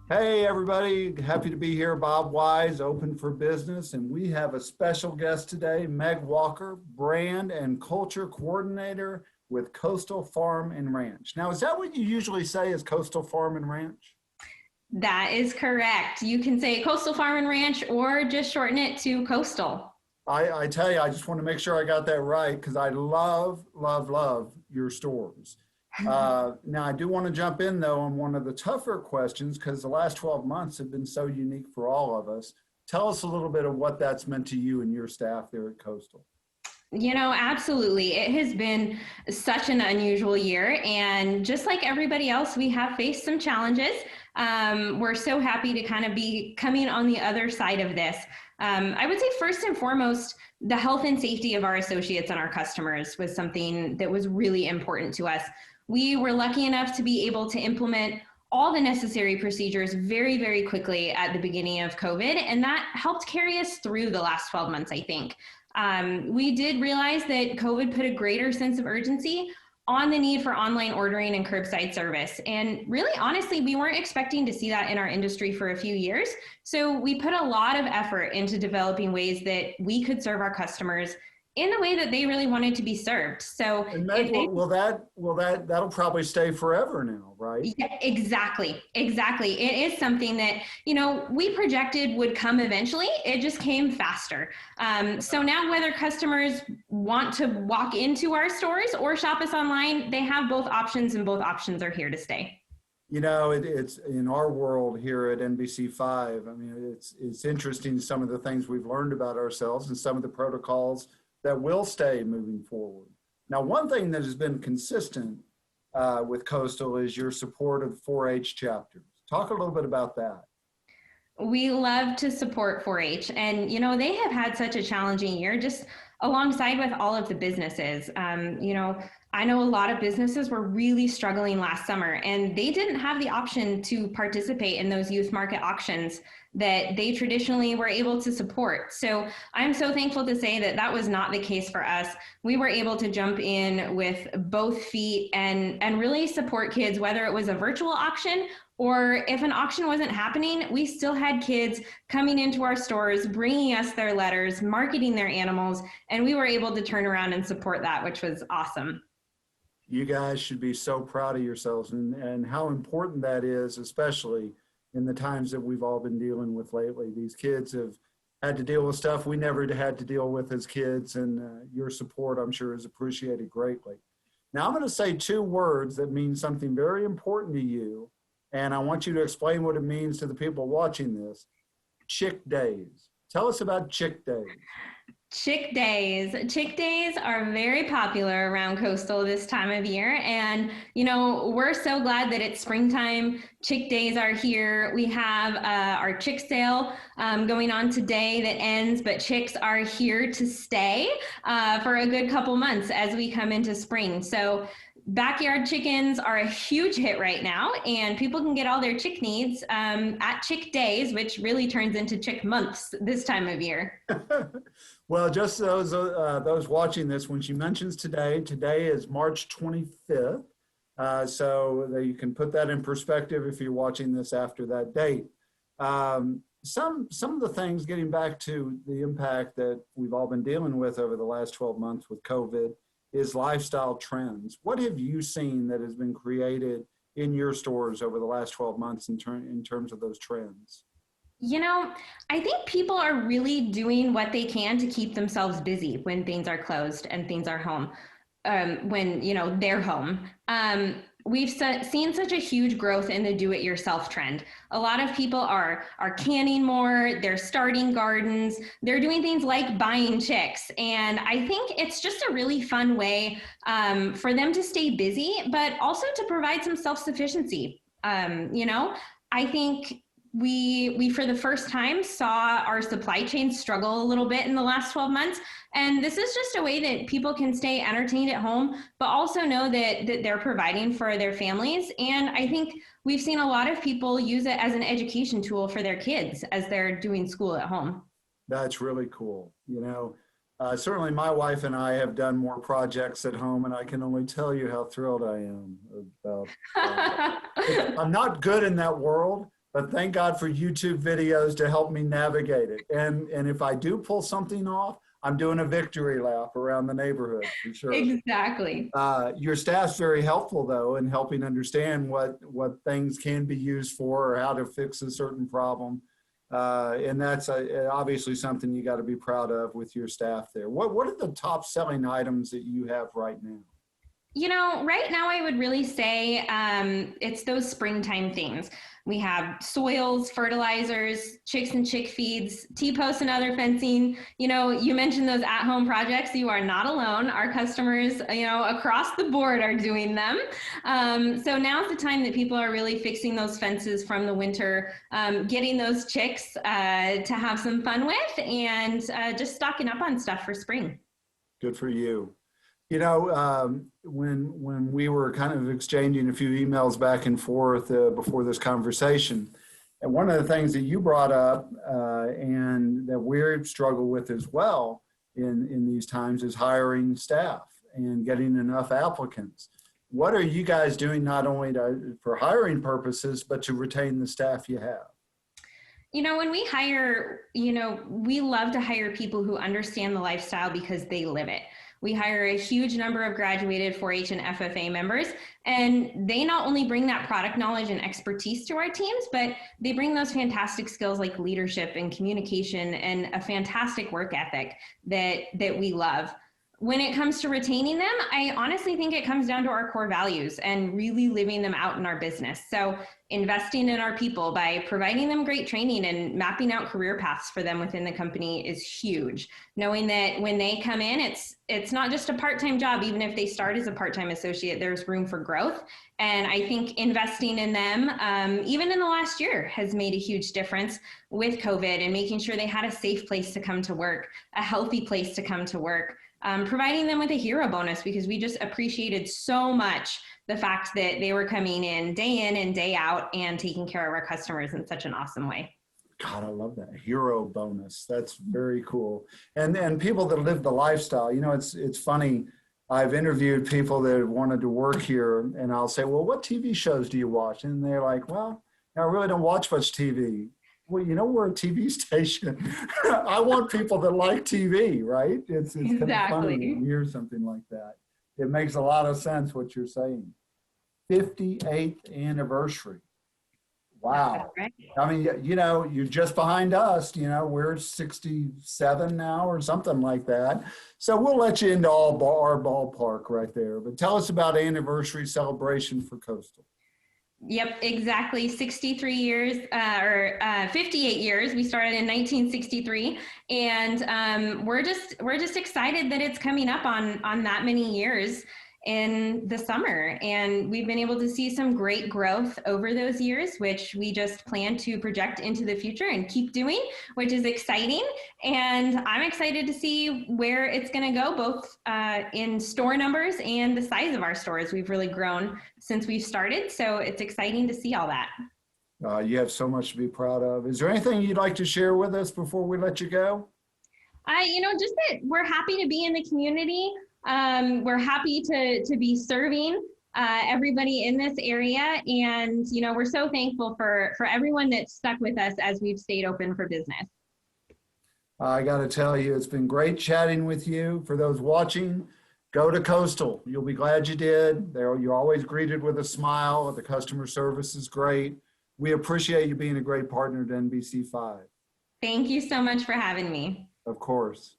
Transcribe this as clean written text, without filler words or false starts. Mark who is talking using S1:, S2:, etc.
S1: Hey everybody, happy to be here. Bob Wise, Open for Business, and we have a special guest today, Meg Walker, Brand and Culture Coordinator with Coastal Farm and Ranch. Now, is that what you usually say is Coastal Farm and Ranch?
S2: That is correct. You can say Coastal Farm and Ranch or just shorten it to Coastal.
S1: I tell you, I just want to make sure I got that right because I love your stores. Now, I do want to jump in, though, on one of the tougher questions because the last 12 months have been so unique for all of us. Tell us a little bit of what that's meant to you and your staff there at Coastal.
S2: Absolutely. It has been such an unusual year. And just like everybody else, we have faced some challenges. We're so happy to kind of be coming on the other side of this. I would say first and foremost, the health and safety of our associates and our customers was something that was really important to us. We were lucky enough to be able to implement all the necessary procedures very, very quickly at the beginning of COVID, and that helped carry us through the last 12 months, I think. We did realize that COVID put a greater sense of urgency on the need for online ordering and curbside service. And really, honestly, we weren't expecting to see that in our industry for a few years. So we put a lot of effort into developing ways that we could serve our customers in the way that they really wanted to be served. So
S1: and Meg, that'll probably stay forever now, right?
S2: Yeah, exactly. It is something that, we projected would come eventually. It just came faster. So now whether customers want to walk into our stores or shop us online, they have both options and both options are here to stay.
S1: It's in our world here at NBC5. I mean, it's interesting some of the things we've learned about ourselves and some of the protocols that will stay moving forward. Now, one thing that has been consistent with Coastal is your support of 4-H chapters. Talk a little bit about that.
S2: We love to support 4-H, and they have had such a challenging year just alongside with all of the businesses. I know a lot of businesses were really struggling last summer, and they didn't have the option to participate in those youth market auctions that they traditionally were able to support. So I'm so thankful to say that was not the case for us. We were able to jump in with both feet and really support kids, whether it was a virtual auction or if an auction wasn't happening, we still had kids coming into our stores, bringing us their letters, marketing their animals, and we were able to turn around and support that, which was awesome.
S1: You guys should be so proud of yourselves and how important that is, especially in the times that we've all been dealing with lately. These kids have had to deal with stuff we never had to deal with as kids, and your support, I'm sure, is appreciated greatly. Now, I'm going to say two words that mean something very important to you, and I want you to explain what it means to the people watching this. Chick Days. Tell us about Chick Days.
S2: Chick Days. Chick Days are very popular around Coastal this time of year. And, we're so glad that it's springtime. Chick Days are here. We have our chick sale going on today that ends, but chicks are here to stay for a good couple months as we come into spring. So backyard chickens are a huge hit right now, and people can get all their chick needs at Chick Days, which really turns into Chick Months this time of year.
S1: Well, just those watching this, when she mentions today is March 25th, so that you can put that in perspective if you're watching this after that date. Some of the things, getting back to the impact that we've all been dealing with over the last 12 months with COVID, is lifestyle trends. What have you seen that has been created in your stores over the last 12 months in terms of those trends?
S2: I think people are really doing what they can to keep themselves busy when things are closed and things are home, when, they're home. We've seen such a huge growth in the do-it-yourself trend. A lot of people are canning more, they're starting gardens, they're doing things like buying chicks. And I think it's just a really fun way for them to stay busy, but also to provide some self-sufficiency. I think we for the first time saw our supply chain struggle a little bit in the last 12 months. And this is just a way that people can stay entertained at home, but also know that they're providing for their families. And I think we've seen a lot of people use it as an education tool for their kids as they're doing school at home.
S1: That's really cool. Certainly my wife and I have done more projects at home, and I can only tell you how thrilled I am about I'm not good in that world, but thank God for YouTube videos to help me navigate it. And if I do pull something off, I'm doing a victory lap around the neighborhood for sure.
S2: Exactly.
S1: Your staff's very helpful though in helping understand what things can be used for or how to fix a certain problem. And that's obviously something you got to be proud of with your staff there. What are the top selling items that you have right now?
S2: You know, right now I would really say it's those springtime things. We have soils, fertilizers, chicks and chick feeds, T-posts and other fencing. You know, you mentioned those at-home projects. You are not alone. Our customers, you know, across the board are doing them. So now's the time that people are really fixing those fences from the winter, getting those chicks to have some fun with, and just stocking up on stuff for spring.
S1: Good for you. You know, when we were kind of exchanging a few emails back and forth before this conversation, and one of the things that you brought up and that we struggle with as well in these times is hiring staff and getting enough applicants. What are you guys doing not only for hiring purposes, but to retain the staff you have?
S2: You know, when we hire, you know, we love to hire people who understand the lifestyle because they live it. We hire a huge number of graduated 4-H and FFA members, and they not only bring that product knowledge and expertise to our teams, but they bring those fantastic skills like leadership and communication and a fantastic work ethic that we love. When it comes to retaining them, I honestly think it comes down to our core values and really living them out in our business. So investing in our people by providing them great training and mapping out career paths for them within the company is huge. Knowing that when they come in, it's not just a part-time job. Even if they start as a part-time associate, there's room for growth. And I think investing in them, even in the last year, has made a huge difference with COVID and making sure they had a safe place to come to work, a healthy place to come to work. Providing them with a hero bonus because we just appreciated so much the fact that they were coming in and day out and taking care of our customers in such an awesome way.
S1: God, I love that hero bonus. That's very cool. And people that live the lifestyle, you know, it's funny. I've interviewed people that have wanted to work here and I'll say, well, what TV shows do you watch? And they're like, well, I really don't watch much TV. Well, you know, we're a TV station. I want people that like TV, right? It's
S2: exactly.
S1: Kind of funny to hear something like that. It makes a lot of sense what you're saying. 58th anniversary. Wow. Right. I mean, you know, you're just behind us. You know, we're 67 now or something like that. So we'll let you into our ballpark right there. But tell us about anniversary celebration for Coastal.
S2: Yep, exactly. 63 years or 58 years. We started in 1963, and we're just excited that it's coming up on that many years in the summer. And we've been able to see some great growth over those years, which we just plan to project into the future and keep doing, which is exciting. And I'm excited to see where it's going to go, both in store numbers and the size of our stores. We've really grown since we've started. So it's exciting to see all that.
S1: You have so much to be proud of. Is there anything you'd like to share with us before we let you go?
S2: You know, just that we're happy to be in the community. We're happy to be serving everybody in this area. And, you know, we're so thankful for everyone that's stuck with us as we've stayed open for business.
S1: I got to tell you, it's been great chatting with you. For those watching, go to Coastal. You'll be glad you did. You're always greeted with a smile. The customer service is great. We appreciate you being a great partner to NBC5.
S2: Thank you so much for having me.
S1: Of course.